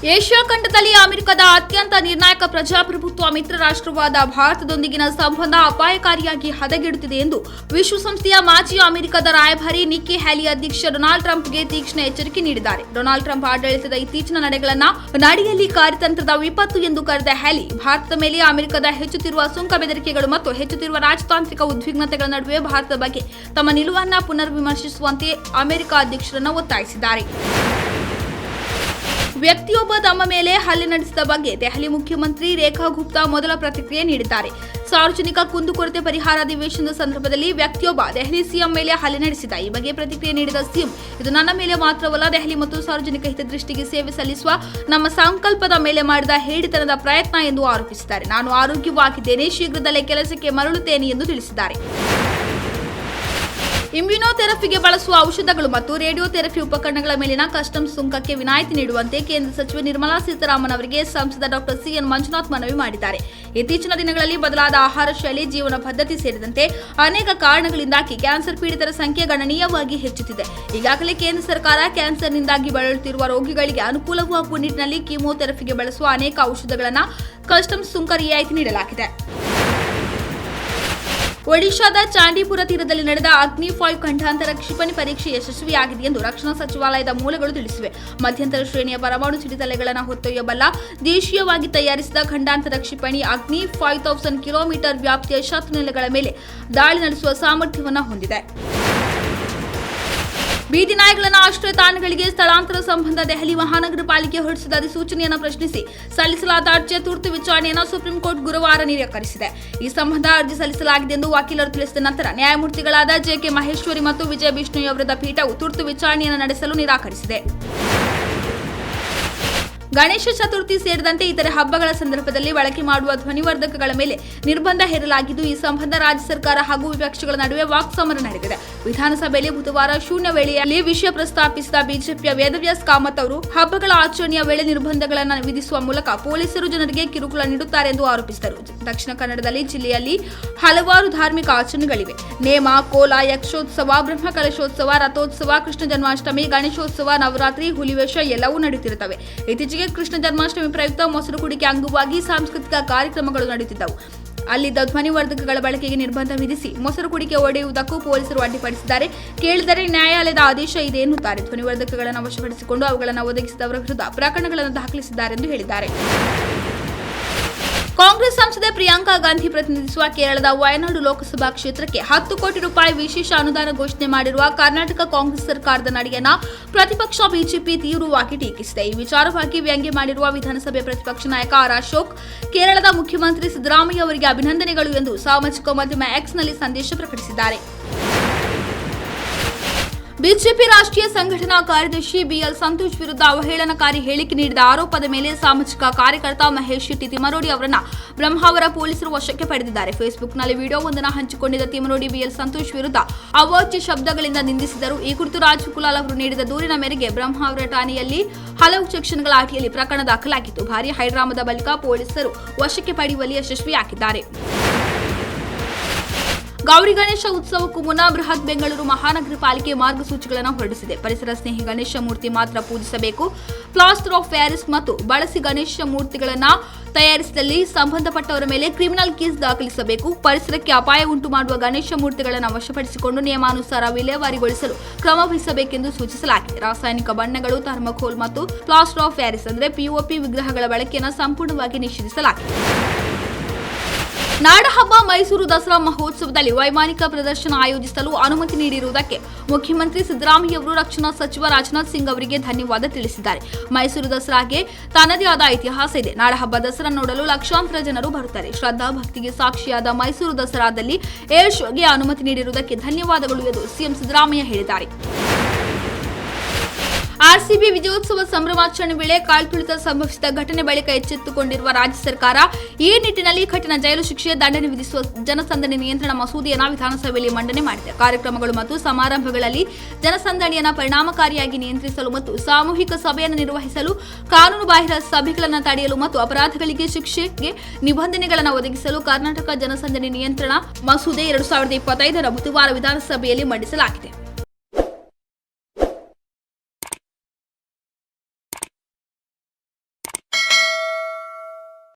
Asia ಖಂಡದಲ್ಲಿ ಅಮೆರಿಕದ ಅತ್ಯಂತ ನಿರ್ಣಾಯಕ ಪ್ರಜಾಪ್ರಭುತ್ವ ಮಿತ್ರ ರಾಷ್ಟ್ರವಾದ ಭಾರತದೊಂದಿಗಿನ ಸಂಬಂಧ ಅಪಾಯಕಾರಿಯಾಗಿ ಹದಗೆಡುತ್ತಿದೆ ಎಂದು ವಿಶ್ವಸಂಸ್ಥೆಯ ಮಾಜಿ ಅಮೆರಿಕದ ರಾಯಭಾರಿ ನಿಕ್ಕಿ ಹ್ಯಾಲಿ ಅಧ್ಯಕ್ಷ ಡೊನಾಲ್ಡ್ ಟ್ರಂಪ್ಗೆ ತೀಕ್ಷ್ಣ ಎಚ್ಚರಿಕೆ ನೀಡಿದ್ದಾರೆ. ಡೊನಾಲ್ಡ್ ಟ್ರಂಪ್ ಆಡಳಿತದ ಇತ್ತೀಚಿನ ನಡೆಯಲ್ಲಿ ಕಾರ್ಯತಂತ್ರದ ವಿಪತ್ತು ಎಂದು ಕರೆದ ಹ್ಯಾಲಿ, ಭಾರತದ ಮೇಲೆ ಅಮೆರಿಕದ ಹೆಚ್ಚುತ್ತಿರುವ ಸುಂಕ ಬೆದರಿಕೆಗಳು ಮತ್ತು ಹೆಚ್ಚುತ್ತಿರುವ ರಾಜತಾಂತ್ರಿಕ ಉದ್ವಿಗ್ನತೆಗಳ ನಡುವೆ ಭಾರತದ ಬಗ್ಗೆ ತಮ್ಮ ನಿಲುವನ್ನು ಪುನರ್ ವಿಮರ್ಶಿಸುವಂತೆ ಅಮೆರಿಕ ಅಧ್ಯಕ್ಷರನ್ನು ಒತ್ತಾಯಿಸಿದ್ದಾರೆ. ವ್ಯಕ್ತಿಯೊಬ್ಬ ತಮ್ಮ ಮೇಲೆ ಹಲ್ಲೆ ನಡೆಸಿದ ಬಗ್ಗೆ ದೆಹಲಿ ಮುಖ್ಯಮಂತ್ರಿ ರೇಖಾ ಗುಪ್ತಾ ಮೊದಲ ಪ್ರತಿಕ್ರಿಯೆ ನೀಡಿದ್ದಾರೆ. ಸಾರ್ವಜನಿಕ ಕುಂದುಕೊರತೆ ಪರಿಹಾರ ಅಧಿವೇಶನದ ಸಂದರ್ಭದಲ್ಲಿ ವ್ಯಕ್ತಿಯೊಬ್ಬ ದೆಹಲಿ ಸಿಎಂ ಮೇಲೆ ಹಲ್ಲೆ ನಡೆಸಿದ. ಈ ಬಗ್ಗೆ ಪ್ರತಿಕ್ರಿಯೆ ನೀಡಿದ ಸಿಎಂ, ಇದು ನನ್ನ ಮೇಲೆ ಮಾತ್ರವಲ್ಲ, ದೆಹಲಿ ಮತ್ತು ಸಾರ್ವಜನಿಕ ಹಿತದೃಷ್ಟಿಗೆ ಸೇವೆ ಸಲ್ಲಿಸುವ ನಮ್ಮ ಸಂಕಲ್ಪದ ಮೇಲೆ ಮಾಡಿದ ಹೇಡಿತನದ ಪ್ರಯತ್ನ ಎಂದು ಆರೋಪಿಸಿದ್ದಾರೆ. ನಾನು ಆರೋಗ್ಯವಾಗಿದ್ದೇನೆ, ಶೀಘ್ರದಲ್ಲೇ ಕೆಲಸಕ್ಕೆ ಮರಳುತ್ತೇನೆ ಎಂದು ತಿಳಿಸಿದ್ದಾರೆ. ಇಮ್ಯುನೋಥೆರಪಿಗೆ ಬಳಸುವ ಔಷಧಗಳು ಮತ್ತು ರೇಡಿಯೋಥೆರಪಿ ಉಪಕರಣಗಳ ಮೇಲಿನ ಕಸ್ಟಮ್ಸ್ ಸುಂಕಕ್ಕೆ ವಿನಾಯಿತಿ ನೀಡುವಂತೆ ಕೇಂದ್ರ ಸಚಿವೆ ನಿರ್ಮಲಾ ಸೀತಾರಾಮನ್ ಅವರಿಗೆ ಸಂಸದ ಡಾಕ್ಟರ್ ಸಿಎನ್ ಮಂಜುನಾಥ್ ಮನವಿ ಮಾಡಿದ್ದಾರೆ. ಇತ್ತೀಚಿನ ದಿನಗಳಲ್ಲಿ ಬದಲಾದ ಆಹಾರ ಶೈಲಿ, ಜೀವನ ಪದ್ಧತಿ ಸೇರಿದಂತೆ ಅನೇಕ ಕಾರಣಗಳಿಂದಾಗಿ ಕ್ಯಾನ್ಸರ್ ಪೀಡಿತರ ಸಂಖ್ಯೆ ಗಣನೀಯವಾಗಿ ಹೆಚ್ಚುತ್ತಿದೆ. ಈಗಾಗಲೇ ಕೇಂದ್ರ ಸರ್ಕಾರ ಕ್ಯಾನ್ಸರ್ನಿಂದಾಗಿ ಬಳಲುತ್ತಿರುವ ರೋಗಿಗಳಿಗೆ ಅನುಕೂಲವಾಗುವ ನಿಟ್ಟಿನಲ್ಲಿ ಕೀಮೋಥೆರಪಿಗೆ ಬಳಸುವ ಅನೇಕ ಔಷಧಗಳನ್ನು ಕಸ್ಟಮ್ಸ್ ಸುಂಕ ರಿಯಾಯಿತಿ ನೀಡಲಾಗಿದೆ. ಒಡಿಶಾದ ಚಾಂಡೀಪುರ ತೀರದಲ್ಲಿ ನಡೆದ ಅಗ್ನಿ-5 ಖಂಡಾಂತರ ಕ್ಷಿಪಣಿ ಪರೀಕ್ಷೆ ಯಶಸ್ವಿಯಾಗಿದೆ ಎಂದು ರಕ್ಷಣಾ ಸಚಿವಾಲಯದ ಮೂಲಗಳು ತಿಳಿಸಿವೆ. ಮಧ್ಯಂತರ ಶ್ರೇಣಿಯ ಪರಮಾಣು ಸಿಡಿತಲೆಗಳನ್ನು ಹೊತ್ತೊಯ್ಯಬಲ್ಲ ದೇಶೀಯವಾಗಿ ತಯಾರಿಸಿದ ಖಂಡಾಂತರ ಕ್ಷಿಪಣಿ ಅಗ್ನಿ 5000 ಕಿಲೋಮೀಟರ್ ವ್ಯಾಪ್ತಿಯ ಶತ್ರುನೆಲೆಗಳ ಮೇಲೆ ದಾಳಿ ನಡೆಸುವ ಸಾಮರ್ಥ್ಯವನ್ನು ಹೊಂದಿದೆ. ಬೀದಿ ನಾಯಿಗಳನ್ನು ಆಶ್ರಯ ತಾಣಗಳಿಗೆ ಸ್ಥಳಾಂತರ ಸಂಬಂಧ ದೆಹಲಿ ಮಹಾನಗರ ಪಾಲಿಕೆ ಹೊರಡಿಸಿದ ಅಧಿಸೂಚನೆಯನ್ನು ಪ್ರಶ್ನಿಸಿ ಸಲ್ಲಿಸಲಾದ ಅರ್ಜಿಯ ತುರ್ತು ವಿಚಾರಣೆಯನ್ನು ಸುಪ್ರೀಂ ಕೋರ್ಟ್ ಗುರುವಾರ ನಿರಾಕರಿಸಿದೆ. ಈ ಸಂಬಂಧ ಅರ್ಜಿ ಸಲ್ಲಿಸಲಾಗಿದೆ ಎಂದು ವಕೀಲರು ತಿಳಿಸಿದ ನಂತರ ನ್ಯಾಯಮೂರ್ತಿಗಳಾದ ಜೆಕೆ ಮಹೇಶ್ವರಿ ಮತ್ತು ವಿಜಯ ಬಿಷ್ಣೋಯ್ ಅವರದ ಪೀಠವು ತುರ್ತು ವಿಚಾರಣೆಯನ್ನು ನಡೆಸಲು ನಿರಾಕರಿಸಿದೆ. ಗಣೇಶ ಚತುರ್ಥಿ ಸೇರಿದಂತೆ ಇತರೆ ಹಬ್ಬಗಳ ಸಂದರ್ಭದಲ್ಲಿ ಬಳಕೆ ಮಾಡುವ ಧ್ವನಿವರ್ಧಕಗಳ ಮೇಲೆ ನಿರ್ಬಂಧ ಹೇರಲಾಗಿದ್ದು, ಈ ಸಂಬಂಧ ರಾಜ್ಯ ಸರ್ಕಾರ ಹಾಗೂ ವಿಪಕ್ಷಗಳ ನಡುವೆ ವಾಕ್ಸಮರ ನಡೆದಿದೆ. ವಿಧಾನಸಭೆಯಲ್ಲಿ ಬುಧವಾರ ಶೂನ್ಯ ವೇಳೆಯಲ್ಲಿ ವಿಷಯ ಪ್ರಸ್ತಾಪಿಸಿದ ಬಿಜೆಪಿಯ ವೇದವ್ಯಾಸ್ ಕಾಮತ್ ಅವರು ಹಬ್ಬಗಳ ಆಚರಣೆಯ ವೇಳೆ ನಿರ್ಬಂಧಗಳನ್ನು ವಿಧಿಸುವ ಮೂಲಕ ಪೊಲೀಸರು ಜನರಿಗೆ ಕಿರುಕುಳ ನೀಡುತ್ತಾರೆ ಎಂದು ಆರೋಪಿಸಿದರು. ದಕ್ಷಿಣ ಕನ್ನಡದಲ್ಲಿ ಜಿಲ್ಲೆಯಲ್ಲಿ ಹಲವಾರು ಧಾರ್ಮಿಕ ಆಚರಣೆಗಳಿವೆ. ನೇಮ, ಕೋಲ, ಯಕ್ಷೋತ್ಸವ, ಬ್ರಹ್ಮಕಲಶೋತ್ಸವ, ರಥೋತ್ಸವ, ಕೃಷ್ಣ ಜನ್ಮಾಷ್ಟಮಿ, ಗಣೇಶೋತ್ಸವ, ನವರಾತ್ರಿ, ಹುಲಿವೇಷ ಎಲ್ಲವೂ ನಡೆಯುತ್ತಿರುತ್ತವೆ. ಇತ್ತೀಚೆಗೆ ಕೃಷ್ಣ ಜನ್ಮಾಷ್ಟಮಿ ಪ್ರಯುಕ್ತ ಮೊಸರು ಕುಡಿಕೆ ಅಂಗವಾಗಿ ಸಾಂಸ್ಕೃತಿಕ ಕಾರ್ಯಕ್ರಮಗಳು ನಡೆಯುತ್ತಿದ್ದವು. ಅಲ್ಲಿದ್ದ ಧ್ವನಿವರ್ಧಕಗಳ ಬಳಕೆಗೆ ನಿರ್ಬಂಧ ವಿಧಿಸಿ ಮೊಸರು ಕುಡಿಕೆ ಒಡೆಯುವುದಕ್ಕೂ ಪೊಲೀಸರು ಅಡ್ಡಿಪಡಿಸಿದ್ದಾರೆ. ಕೇಳಿದರೆ ನ್ಯಾಯಾಲಯದ ಆದೇಶ ಇದೆ ಎನ್ನುತ್ತಾರೆ. ಧ್ವನಿವರ್ಧಕಗಳನ್ನು ವಶಪಡಿಸಿಕೊಂಡು ಅವುಗಳನ್ನು ಒದಗಿಸಿದವರ ವಿರುದ್ಧ ಪ್ರಕರಣಗಳನ್ನು ದಾಖಲಿಸಿದ್ದಾರೆ ಎಂದು ಹೇಳಿದ್ದಾರೆ. ಕಾಂಗ್ರೆಸ್ ಸಂಸದೆ ಪ್ರಿಯಾಂಕಾ ಗಾಂಧಿ ಪ್ರತಿನಿಧಿಸುವ ಕೇರಳದ ವಯನಾಡು ಲೋಕಸಭಾ ಕ್ಷೇತ್ರಕ್ಕೆ 10 ಕೋಟಿ ರೂಪಾಯಿ ವಿಶೇಷ ಅನುದಾನ ಘೋಷಣೆ ಮಾಡಿರುವ ಕರ್ನಾಟಕ ಕಾಂಗ್ರೆಸ್ ಸರ್ಕಾರದ ನಡೆಯನ್ನು ಪ್ರತಿಪಕ್ಷ ಬಿಜೆಪಿ ತೀವ್ರವಾಗಿ ಟೀಕಿಸಿದೆ. ಈ ವಿಚಾರವಾಗಿ ವ್ಯಂಗ್ಯ ಮಾಡಿರುವ ವಿಧಾನಸಭೆ ಪ್ರತಿಪಕ್ಷ ನಾಯಕ ಆರ್ ಅಶೋಕ್, ಕೇರಳದ ಮುಖ್ಯಮಂತ್ರಿ ಸಿದ್ದರಾಮಯ್ಯ ಅವರಿಗೆ ಅಭಿನಂದನೆಗಳು ಎಂದು ಸಾಮಾಜಿಕ ಮಾಧ್ಯಮ ಎಕ್ಸ್ನಲ್ಲಿ ಸಂದೇಶ ಪ್ರಕಟಿಸಿದ್ದಾರೆ. ಬಿಜೆಪಿ ರಾಷ್ಟ್ರೀಯ ಸಂಘಟನಾ ಕಾರ್ಯದರ್ಶಿ ಬಿಎಲ್ ಸಂತೋಷ್ ವಿರುದ್ಧ ಅವಹೇಳನಕಾರಿ ಹೇಳಿಕೆ ನೀಡಿದ ಆರೋಪದ ಮೇಲೆ ಸಾಮಾಜಿಕ ಕಾರ್ಯಕರ್ತ ಮಹೇಶ್ ಶೆಟ್ಟಿ ತಿಮರೋಡಿ ಅವರನ್ನು ಬ್ರಹ್ಮಾವರ ಪೊಲೀಸರು ವಶಕ್ಕೆ ಪಡೆದಿದ್ದಾರೆ. ಫೇಸ್ಬುಕ್ನಲ್ಲಿ ವಿಡಿಯೋವೊಂದನ್ನು ಹಂಚಿಕೊಂಡಿದ್ದ ತಿಮರೋಡಿ ಬಿಎಲ್ ಸಂತೋಷ್ ವಿರುದ್ಧ ಅವಾಚ್ಯ ಶಬ್ದಗಳಿಂದ ನಿಂದಿಸಿದರು. ಈ ಕುರಿತು ರಾಜ್ ಕುಲಾಲ್ ಅವರು ನೀಡಿದ ದೂರಿನ ಮೇರೆಗೆ ಬ್ರಹ್ಮಾವರ ಠಾಣೆಯಲ್ಲಿ ಹಲವು ಸೆಕ್ಷನ್ಗಳ ಅಡಿಯಲ್ಲಿ ಪ್ರಕರಣ ದಾಖಲಾಗಿತ್ತು. ಭಾರೀ ಹೈಡ್ರಾಮಾದ ಬಳಿಕ ಪೊಲೀಸರು ವಶಕ್ಕೆ ಪಡೆಯುವಲ್ಲಿ ಯಶಸ್ವಿಯಾಗಿದ್ದಾರೆ. ಗೌರಿ ಗಣೇಶ ಉತ್ಸವಕ್ಕೂ ಮುನ್ನ ಬೃಹತ್ ಬೆಂಗಳೂರು ಮಹಾನಗರ ಪಾಲಿಕೆ ಮಾರ್ಗಸೂಚಿಗಳನ್ನು ಹೊರಡಿಸಿದೆ. ಪರಿಸರ ಸ್ನೇಹಿ ಗಣೇಶ ಮೂರ್ತಿ ಮಾತ್ರ ಪೂಜಿಸಬೇಕು. ಪ್ಲಾಸ್ಟರ್ ಆಫ್ ಪ್ಯಾರಿಸ್ ಮತ್ತು ಬಳಸಿ ಗಣೇಶ ಮೂರ್ತಿಗಳನ್ನು ತಯಾರಿಸಿದಲ್ಲಿ ಸಂಬಂಧಪಟ್ಟವರ ಮೇಲೆ ಕ್ರಿಮಿನಲ್ ಕೇಸ್ ದಾಖಲಿಸಬೇಕು. ಪರಿಸರಕ್ಕೆ ಅಪಾಯ ಉಂಟು ಮಾಡುವ ಗಣೇಶ ಮೂರ್ತಿಗಳನ್ನು ವಶಪಡಿಸಿಕೊಂಡು ನಿಯಮಾನುಸಾರ ವಿಲೇವಾರಿಗೊಳಿಸಲು ಕ್ರಮ ವಹಿಸಬೇಕೆಂದು ಸೂಚಿಸಲಾಗಿದೆ. ರಾಸಾಯನಿಕ ಬಣ್ಣಗಳು, ಥರ್ಮೋಕೋಲ್ ಮತ್ತು ಪ್ಲಾಸ್ಟರ್ ಆಫ್ ಪ್ಯಾರಿಸ್ ಅಂದರೆ ಪಿಒಪಿ ವಿಗ್ರಹಗಳ ಬಳಕೆಯನ್ನು ಸಂಪೂರ್ಣವಾಗಿ ನಿಷೇಧಿಸಲಾಗಿದೆ. ನಾಡಹಬ್ಬ ಮೈಸೂರು ದಸರಾ ಮಹೋತ್ಸವದಲ್ಲಿ ವೈಮಾನಿಕ ಪ್ರದರ್ಶನ ಆಯೋಜಿಸಲು ಅನುಮತಿ ನೀಡಿರುವುದಕ್ಕೆ ಮುಖ್ಯಮಂತ್ರಿ ಸಿದ್ದರಾಮಯ್ಯ ಅವರು ರಕ್ಷಣಾ ಸಚಿವ ರಾಜನಾಥ್ ಸಿಂಗ್ ಅವರಿಗೆ ಧನ್ಯವಾದ ತಿಳಿಸಿದ್ದಾರೆ. ಮೈಸೂರು ದಸರಾಗೆ ತನ್ನದೇ ಆದ ಇತಿಹಾಸ ಇದೆ. ನಾಡಹಬ್ಬ ದಸರಾ ನೋಡಲು ಲಕ್ಷಾಂತರ ಜನರು ಬರುತ್ತಾರೆ. ಶ್ರದ್ಧಾ ಭಕ್ತಿಗೆ ಸಾಕ್ಷಿಯಾದ ಮೈಸೂರು ದಸರಾದಲ್ಲಿ ಏರ್ ಶೋಗೆ ಅನುಮತಿ ನೀಡಿರುವುದಕ್ಕೆ ಧನ್ಯವಾದಗಳು ಎಂದು ಸಿಎಂ ಸಿದ್ದರಾಮಯ್ಯ ಹೇಳಿದ್ದಾರೆ. ಆರ್ಸಿಬಿ ವಿಜಯೋತ್ಸವ ಸಂಭ್ರಮಾಚರಣೆ ವೇಳೆ ಕಾಲ್ತುಳಿತ ಸಂಭವಿಸಿದ ಘಟನೆ ಬಳಿಕ ಎಚ್ಚೆತ್ತುಕೊಂಡಿರುವ ರಾಜ್ಯ ಸರ್ಕಾರ ಈ ನಿಟ್ಟಿನಲ್ಲಿ ಕಠಿಣ ಜೈಲು ಶಿಕ್ಷೆ, ದಂಡನೆ ವಿಧಿಸುವ ಜನಸಂದಣಿ ನಿಯಂತ್ರಣ ಮಸೂದೆಯನ್ನು ವಿಧಾನಸಭೆಯಲ್ಲಿ ಮಂಡನೆ ಮಾಡಿದೆ. ಕಾರ್ಯಕ್ರಮಗಳು ಮತ್ತು ಸಮಾರಂಭಗಳಲ್ಲಿ ಜನಸಂದಣಿಯನ್ನು ಪರಿಣಾಮಕಾರಿಯಾಗಿ ನಿಯಂತ್ರಿಸಲು ಮತ್ತು ಸಾಮೂಹಿಕ ಸಭೆಯನ್ನು ನಿರ್ವಹಿಸಲು, ಕಾನೂನುಬಾಹಿರ ಸಭೆಗಳನ್ನು ತಡೆಯಲು ಮತ್ತು ಅಪರಾಧಗಳಿಗೆ ಶಿಕ್ಷೆಗೆ ನಿಬಂಧನೆಗಳನ್ನು ಒದಗಿಸಲು ಕರ್ನಾಟಕ ಜನಸಂದಣಿ ನಿಯಂತ್ರಣ ಮಸೂದೆ 2025 ಬುಧವಾರ ವಿಧಾನಸಭೆಯಲ್ಲಿ ಮಂಡಿಸಲಾಗಿದೆ.